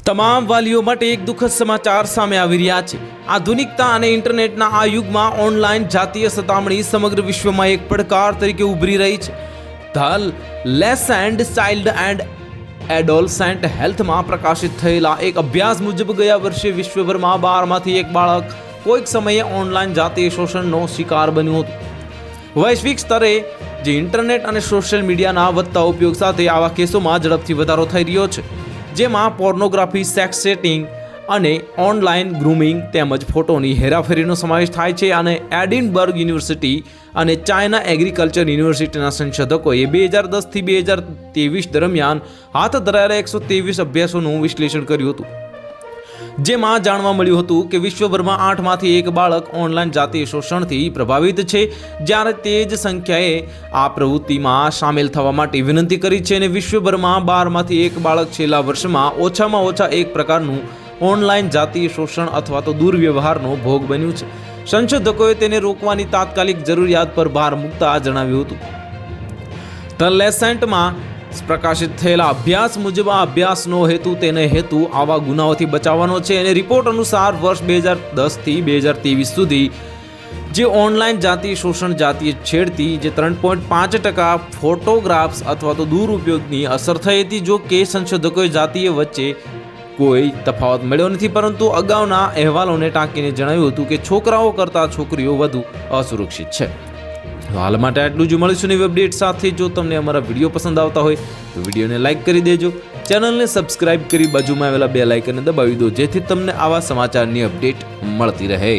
તમામ વાલીઓ માટે એક દુઃખદ સમાચાર સામે આવી રહ્યા છે। આધુનિકતા અને ઇન્ટરનેટના આ યુગમાં ઓનલાઈન જાતીય સતામણી સમગ્ર વિશ્વમાં એક પડકાર તરીકે ઉભરી રહી છે। ધ લેસેન્ડ ચાઇલ્ડ એન્ડ એડોલસેન્ટ હેલ્થમાં પ્રકાશિત થયેલા એક અભ્યાસ મુજબ ગયા વર્ષે વિશ્વભરમાં 12માંથી એક બાળક કોઈક સમયે ઓનલાઈન જાતીય શોષણનો શિકાર બન્યું હતું। વૈશ્વિક સ્તરે જે ઇન્ટરનેટ અને સોશિયલ મીડિયાના વધતા ઉપયોગ સાથે આવા કેસોમાં ઝડપથી વધારો થઈ રહ્યો છે, જેમાં પોર્નોગ્રાફી, સેક્સ સેટિંગ અને ઓનલાઈન ગ્રૂમિંગ તેમજ ફોટોની હેરાફેરીનો સમાવેશ થાય છે। અને એડિનબર્ગ યુનિવર્સિટી અને ચાઇના એગ્રીકલ્ચર યુનિવર્સિટીના સંશોધકોએ 2010થી 2023 દરમિયાન હાથ ધરાયેલા 123 અભ્યાસોનું વિશ્લેષણ કર્યું હતું, જેમાં જાણવા મળ્યું હતું કે વિશ્વભરમાં 8માંથી એક બાળક ઓનલાઈન જાતીય શોષણથી પ્રભાવિત છે, જ્યારે તે જ સંખ્યાએ આ પ્રવૃત્તિમાં સામેલ થવા માટે વિનંતી કરી છે। અને વિશ્વભરમાં 12માંથી એક બાળક છેલ્લા વર્ષમાં ઓછામાં ઓછા એક પ્રકારનું ઓનલાઈન જાતીય શોષણ અથવા તો દુર્વ્યવહારનો ભોગ બન્યું છે। સંશોધકોએ તેને રોકવાની તાત્કાલિક જરૂરિયાત પર ભાર મૂકતા જણાવ્યું હતું। ધ લેસેન્ટમાં પ્રકાશિત થયેલા અભ્યાસ મુજબ આ અભ્યાસનો હેતુ આવા ગુનાઓથી બચાવવાનો છે। અને રિપોર્ટ અનુસાર વર્ષ 2010થી 2023 સુધી જે ઓનલાઈન જાતીય શોષણ, જાતીય છેડતી જે 3.5% ફોટોગ્રાફ્સ અથવા તો દુરુપયોગની અસર થઈ હતી। જો કે સંશોધકોએ જાતીય વચ્ચે કોઈ તફાવત મળ્યો નથી, પરંતુ અગાઉના અહેવાલોને ટાંકીને જણાવ્યું હતું કે છોકરાઓ કરતાં છોકરીઓ વધુ અસુરક્ષિત છે। હાલ માટે આટલું જ। મળીશું નવી અપડેટ સાથે। જો તમને અમારા વિડીયો પસંદ આવતા હોય તો વિડીયોને લાઇક કરી દેજો, ચેનલને સબસ્ક્રાઇબ કરી બાજુમાં આવેલા બેલ આઇકનને દબાવી દો, જેથી તમને આવા સમાચારની અપડેટ મળતી રહે।